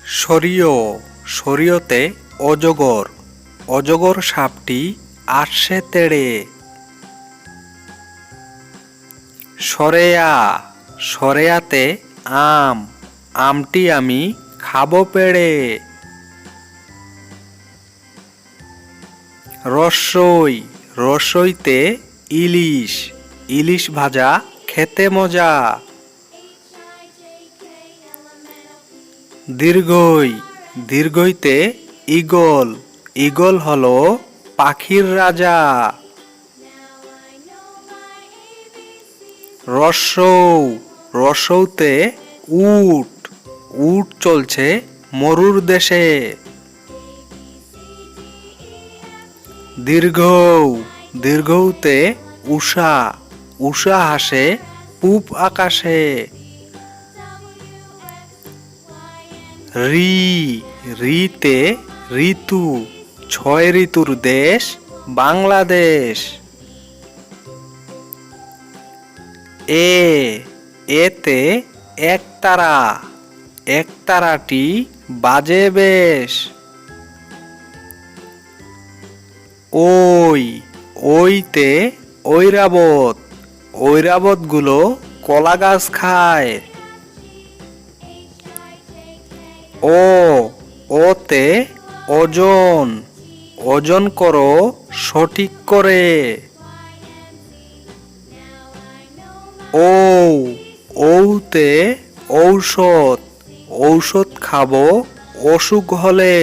সরিয় সরিয়তে অজগর অজগর সাপটি আসছে তেড়ে। সরেয়া সরেয়াতে আম আমটি আমি খাবো পেড়ে। রসই রসইতে ইলিশ ইলিশ ভাজা খেতে মজা। দীর্ঘই দীর্ঘইতে ঈগল ঈগল হলো পাখির রাজা। রসৌ রসৌতে উট উট চলছে মরুর দেশে। দীর্ঘৌ দীর্ঘৌতে উষা উষা হাসে পূব আকাশে। রি রিতে ঋতু ছয় ঋতুর দেশ বাংলাদেশ। এ এতে একতারা একতারাটি বাজে বেশ। ওই ওইতে ঐরাবত ঐরাবতগুলো কলা গাছ খায়। ও ওতে ওজন ওজন করো সঠিক করে। ও ঔতে ঔষধ ঔষধ খাবো অসুখ হলে।